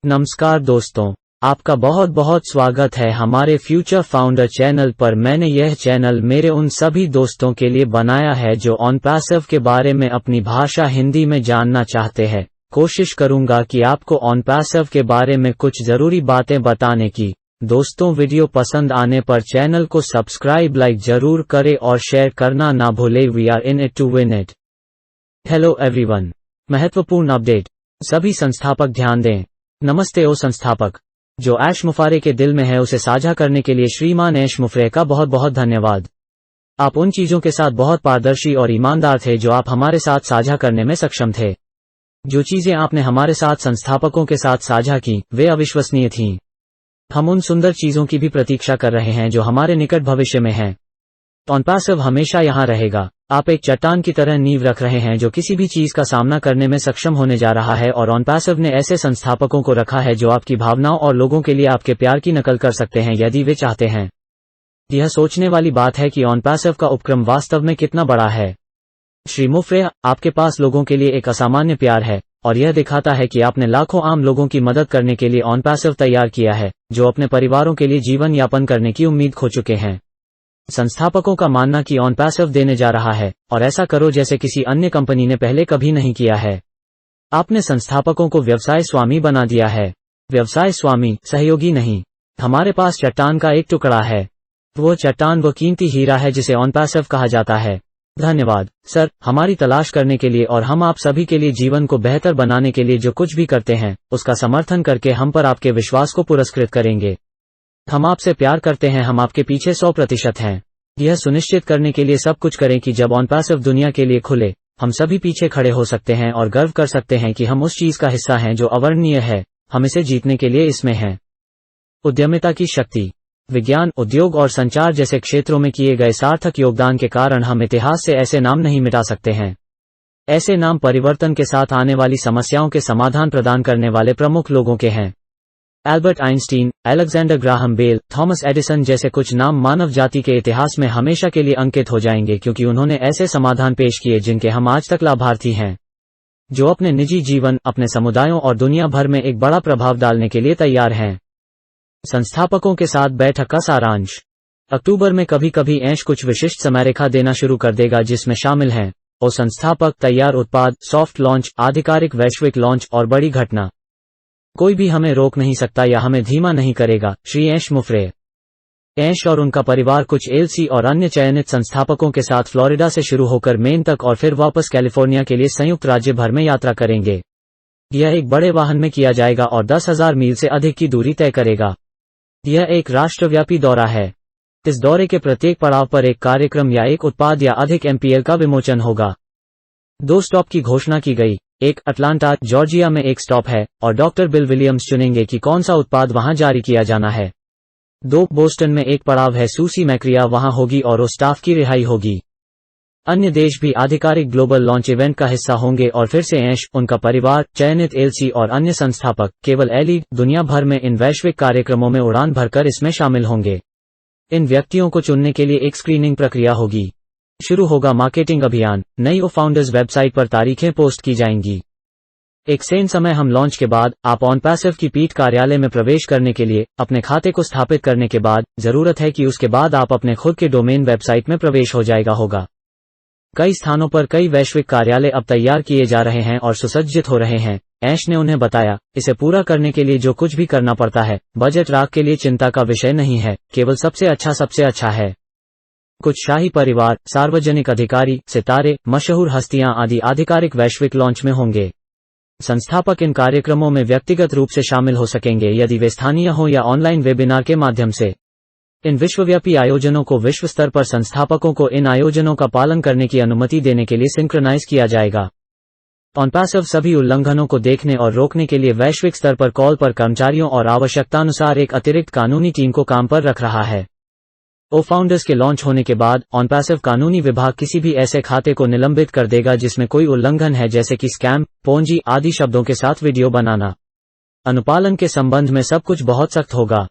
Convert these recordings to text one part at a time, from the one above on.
नमस्कार दोस्तों, आपका बहुत बहुत स्वागत है हमारे फ्यूचर फाउंडर चैनल पर। मैंने यह चैनल मेरे उन सभी दोस्तों के लिए बनाया है जो OnPassive के बारे में अपनी भाषा हिंदी में जानना चाहते हैं। कोशिश करूंगा कि आपको OnPassive के बारे में कुछ जरूरी बातें बताने की। दोस्तों, वीडियो पसंद आने पर चैनल को सब्सक्राइब लाइक जरूर करें और शेयर करना ना भूलें। We are in it to win it. Hello everyone, महत्वपूर्ण अपडेट। सभी संस्थापक ध्यान दें। नमस्ते ओ संस्थापक, जो ऐश मुफारे के दिल में है उसे साझा करने के लिए श्रीमान ऐश मुफरे का बहुत बहुत धन्यवाद। आप उन चीजों के साथ बहुत पारदर्शी और ईमानदार थे जो आप हमारे साथ साझा करने में सक्षम थे। जो चीजें आपने हमारे साथ संस्थापकों के साथ साझा की वे अविश्वसनीय थीं। हम उन सुंदर चीजों की भी प्रतीक्षा कर रहे हैं जो हमारे निकट भविष्य में हैं। OnPassive हमेशा यहाँ रहेगा। आप एक चट्टान की तरह नींव रख रहे हैं जो किसी भी चीज का सामना करने में सक्षम होने जा रहा है, और OnPassive ने ऐसे संस्थापकों को रखा है जो आपकी भावनाओं और लोगों के लिए आपके प्यार की नकल कर सकते हैं यदि वे चाहते हैं। यह सोचने वाली बात है कि OnPassive का उपक्रम वास्तव में कितना बड़ा है। श्री मुफरे, आपके पास लोगों के लिए एक असामान्य प्यार है, और यह दिखाता है कि आपने लाखों आम लोगों की मदद करने के लिए OnPassive तैयार किया है, जो अपने परिवारों के लिए जीवन यापन करने की उम्मीद खो चुके हैं। संस्थापकों का मानना कि OnPassive देने जा रहा है, और ऐसा करो जैसे किसी अन्य कंपनी ने पहले कभी नहीं किया है। आपने संस्थापकों को व्यवसाय स्वामी बना दिया है। व्यवसाय स्वामी, सहयोगी नहीं। हमारे पास चट्टान का एक टुकड़ा है। वो चट्टान वो कीमती हीरा है जिसे OnPassive कहा जाता है। धन्यवाद सर, हमारी तलाश करने के लिए, और हम आप सभी के लिए जीवन को बेहतर बनाने के लिए जो कुछ भी करते हैं उसका समर्थन करके हम पर आपके विश्वास को पुरस्कृत करेंगे। हम आपसे प्यार करते हैं, हम आपके पीछे 100% हैं। यह सुनिश्चित करने के लिए सब कुछ करें कि जब OnPassive दुनिया के लिए खुले, हम सभी पीछे खड़े हो सकते हैं और गर्व कर सकते हैं कि हम उस चीज का हिस्सा हैं जो अवर्णनीय है। हम इसे जीतने के लिए इसमें हैं। उद्यमिता की शक्ति। विज्ञान, उद्योग और संचार जैसे क्षेत्रों में किए गए सार्थक योगदान के कारण हम इतिहास से ऐसे नाम नहीं मिटा सकते हैं। ऐसे नाम परिवर्तन के साथ आने वाली समस्याओं के समाधान प्रदान करने वाले प्रमुख लोगों के हैं। Albert Einstein, Alexander Graham Bell, Thomas Edison जैसे कुछ नाम मानव जाति के इतिहास में हमेशा के लिए अंकित हो जाएंगे, क्योंकि उन्होंने ऐसे समाधान पेश किए जिनके हम आज तक लाभार्थी हैं, जो अपने निजी जीवन, अपने समुदायों और दुनिया भर में एक बड़ा प्रभाव डालने के लिए तैयार हैं। संस्थापकों के साथ बैठक का सारांश। अक्टूबर में कभी कभी ऐश कुछ विशिष्ट समयरेखा देना शुरू कर देगा जिसमें शामिल हैं ओ संस्थापक, तैयार उत्पाद, सॉफ्ट लॉन्च, आधिकारिक वैश्विक लॉन्च और बड़ी घटना। कोई भी हमें रोक नहीं सकता या हमें धीमा नहीं करेगा। श्री ऐश मुफरे। ऐश और उनका परिवार कुछ एलसी और अन्य चयनित संस्थापकों के साथ फ्लोरिडा से शुरू होकर मेन तक और फिर वापस कैलिफोर्निया के लिए संयुक्त राज्य भर में यात्रा करेंगे। यह एक बड़े वाहन में किया जाएगा और 10,000 मील से अधिक की दूरी तय करेगा। यह एक राष्ट्रव्यापी दौरा है। इस दौरे के प्रत्येक पड़ाव पर एक कार्यक्रम या एक उत्पाद या अधिक MPL का विमोचन होगा। 2 स्टॉप की घोषणा की गई। एक अटलांटा, जॉर्जिया में एक स्टॉप है, और डॉक्टर बिल विलियम्स चुनेंगे कि कौन सा उत्पाद वहां जारी किया जाना है। 2 बोस्टन में एक पड़ाव है, सूसी मैक्रिया वहां होगी और उस स्टाफ की रिहाई होगी। अन्य देश भी आधिकारिक ग्लोबल लॉन्च इवेंट का हिस्सा होंगे, और फिर से ऐश, उनका परिवार, चयनित एलसी और अन्य संस्थापक केवल एलीड दुनिया भर में इन वैश्विक कार्यक्रमों में उड़ान भरकर इसमें शामिल होंगे। इन व्यक्तियों को चुनने के लिए एक स्क्रीनिंग प्रक्रिया होगी। शुरू होगा मार्केटिंग अभियान। नई फाउंडर्स वेबसाइट पर तारीखें पोस्ट की जाएंगी। एक सेन समय हम लॉन्च के बाद आप OnPassive की पीठ कार्यालय में प्रवेश करने के लिए अपने खाते को स्थापित करने के बाद जरूरत है कि उसके बाद आप अपने खुद के डोमेन वेबसाइट में प्रवेश हो जाएगा होगा। कई स्थानों पर कई वैश्विक कार्यालय अब तैयार किए जा रहे हैं और सुसज्जित हो रहे हैं। ऐश ने उन्हें बताया, इसे पूरा करने के लिए जो कुछ भी करना पड़ता है, बजट राख के लिए चिंता का विषय नहीं है, केवल सबसे अच्छा है। कुछ शाही परिवार, सार्वजनिक अधिकारी, सितारे, मशहूर हस्तियां आदि आधिकारिक वैश्विक लॉन्च में होंगे। संस्थापक इन कार्यक्रमों में व्यक्तिगत रूप से शामिल हो सकेंगे यदि वे स्थानीय हो या ऑनलाइन वेबिनार के माध्यम से। इन विश्वव्यापी आयोजनों को विश्व स्तर पर संस्थापकों को इन आयोजनों का पालन करने की अनुमति देने के लिए सिंक्रनाइज किया जाएगा। OnPassive सभी उल्लंघनों को देखने और रोकने के लिए वैश्विक स्तर पर कॉल पर कर्मचारियों और आवश्यकतानुसार एक अतिरिक्त कानूनी टीम को काम पर रख रहा है। फाउंडर्स के लॉन्च होने के बाद OnPassive कानूनी विभाग किसी भी ऐसे खाते को निलंबित कर देगा जिसमें कोई उल्लंघन है, जैसे कि स्कैम, पोंजी आदि शब्दों के साथ वीडियो बनाना। अनुपालन के संबंध में सब कुछ बहुत सख्त होगा।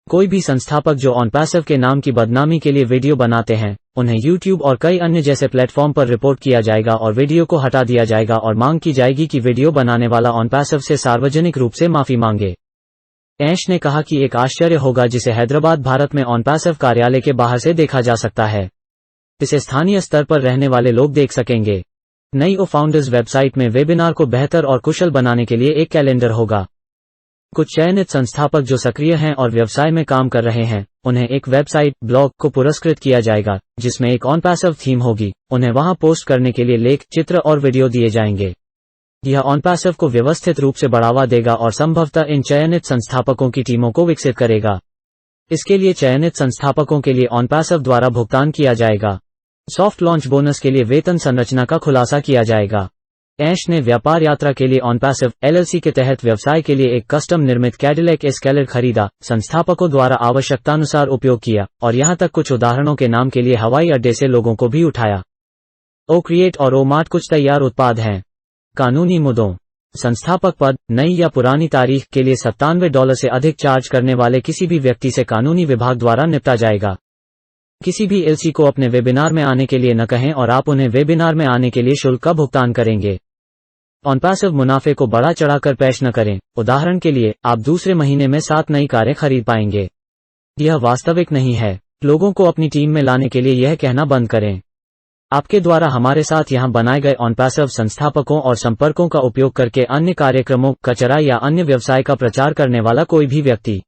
कोई भी संस्थापक जो OnPassive के नाम की बदनामी के लिए वीडियो बनाते हैं, उन्हें YouTube और कई अन्य जैसे प्लेटफॉर्म पर रिपोर्ट किया जाएगा और वीडियो को हटा दिया जाएगा, और मांग की जाएगी कि वीडियो बनाने वाला OnPassive से सार्वजनिक रूप से माफी मांगे। ऐश ने कहा कि एक आश्चर्य होगा जिसे हैदराबाद भारत में ऑनपैसिव कार्यालय के बाहर से देखा जा सकता है। इसे स्थानीय स्तर पर रहने वाले लोग देख सकेंगे। नई ओ फाउंडर्स वेबसाइट में वेबिनार को बेहतर और कुशल बनाने के लिए एक कैलेंडर होगा। कुछ चयनित संस्थापक जो सक्रिय हैं और व्यवसाय में काम कर रहे हैं, उन्हें एक वेबसाइट ब्लॉग को पुरस्कृत किया जाएगा जिसमें एक ऑनपैसिव थीम होगी। उन्हें वहां पोस्ट करने के लिए लेख, चित्र और वीडियो दिए जाएंगे। यह ऑनपैसिव को व्यवस्थित रूप से बढ़ावा देगा और संभवतः इन चयनित संस्थापकों की टीमों को विकसित करेगा। इसके लिए चयनित संस्थापकों के लिए ऑनपैसिव द्वारा भुगतान किया जाएगा। सॉफ्ट लॉन्च बोनस के लिए वेतन संरचना का खुलासा किया जाएगा। ऐश ने व्यापार यात्रा के लिए ऑनपैसिव एलएलसी के तहत व्यवसाय के लिए एक कस्टम निर्मित कैडिलैक एस्केलेड खरीदा, संस्थापकों द्वारा आवश्यकतानुसार उपयोग किया और यहां तक कुछ उदाहरणों के नाम के लिए हवाई अड्डे से लोगों को भी उठाया। ओ क्रिएट और ओ मार्ट कुछ तैयार उत्पाद हैं। कानूनी मुद्दों, संस्थापक पद, नई या पुरानी तारीख के लिए $97 से अधिक चार्ज करने वाले किसी भी व्यक्ति से कानूनी विभाग द्वारा निपटा जाएगा। किसी भी एलसी को अपने वेबिनार में आने के लिए न कहें और आप उन्हें वेबिनार में आने के लिए शुल्क का भुगतान करेंगे। ऑनपैसिव मुनाफे को बढ़ा चढ़ाकर पेश न करें। उदाहरण के लिए, आप दूसरे महीने में 7 नई कारें खरीद पाएंगे। यह वास्तविक नहीं है। लोगों को अपनी टीम में लाने के लिए यह कहना बंद करें। आपके द्वारा हमारे साथ यहां बनाए गए ऑनपैसिव संस्थापकों और संपर्कों का उपयोग करके अन्य कार्यक्रमों, कचरा या अन्य व्यवसाय का प्रचार करने वाला कोई भी व्यक्ति।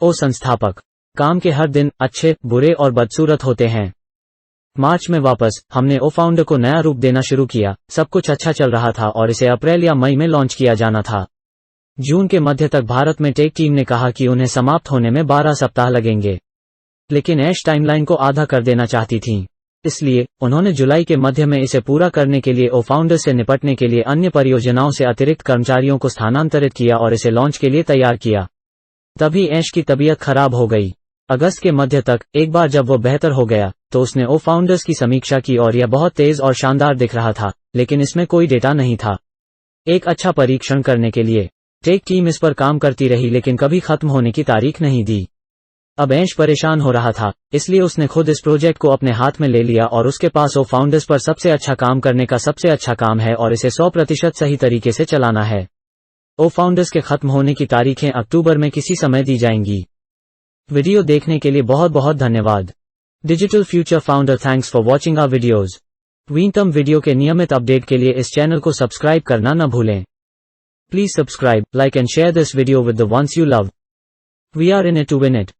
ओ संस्थापक, काम के हर दिन अच्छे, बुरे और बदसूरत होते हैं। मार्च में वापस, हमने ओ फाउंडर को नया रूप देना शुरू किया। सब कुछ अच्छा चल रहा था और इसे अप्रैल या मई में लॉन्च किया जाना था। जून के मध्य तक भारत में टेक टीम ने कहा कि उन्हें समाप्त होने में 12 सप्ताह लगेंगे, लेकिन ऐश टाइमलाइन को आधा कर देना चाहती थीं। इसलिए उन्होंने जुलाई के मध्य में इसे पूरा करने के लिए ओ फाउंडर से निपटने के लिए अन्य परियोजनाओं से अतिरिक्त कर्मचारियों को स्थानांतरित किया और इसे लॉन्च के लिए तैयार किया। तभी ऐश की तबीयत खराब हो गई। अगस्त के मध्य तक, एक बार जब वो बेहतर हो गया, तो उसने ओ फाउंडर्स की समीक्षा की और यह बहुत तेज और शानदार दिख रहा था, लेकिन इसमें कोई डेटा नहीं था। एक अच्छा परीक्षण करने के लिए टेक टीम इस पर काम करती रही लेकिन कभी खत्म होने की तारीख नहीं दी। अब ऐश परेशान हो रहा था, इसलिए उसने खुद इस प्रोजेक्ट को अपने हाथ में ले लिया और उसके पास ओ फाउंडर्स पर सबसे अच्छा काम करने का सबसे अच्छा काम है और इसे 100% सही तरीके से चलाना है। ओ फाउंडर्स के खत्म होने की तारीखें अक्टूबर में किसी समय दी जाएंगी। वीडियो देखने के लिए बहुत बहुत धन्यवाद। Digital future founder, thanks for watching our videos. नवीनतम वीडियो के नियमित अपडेट के लिए इस चैनल को सब्सक्राइब करना न भूलें। Please subscribe, like and share this video with the ones you love. We are in it to win it.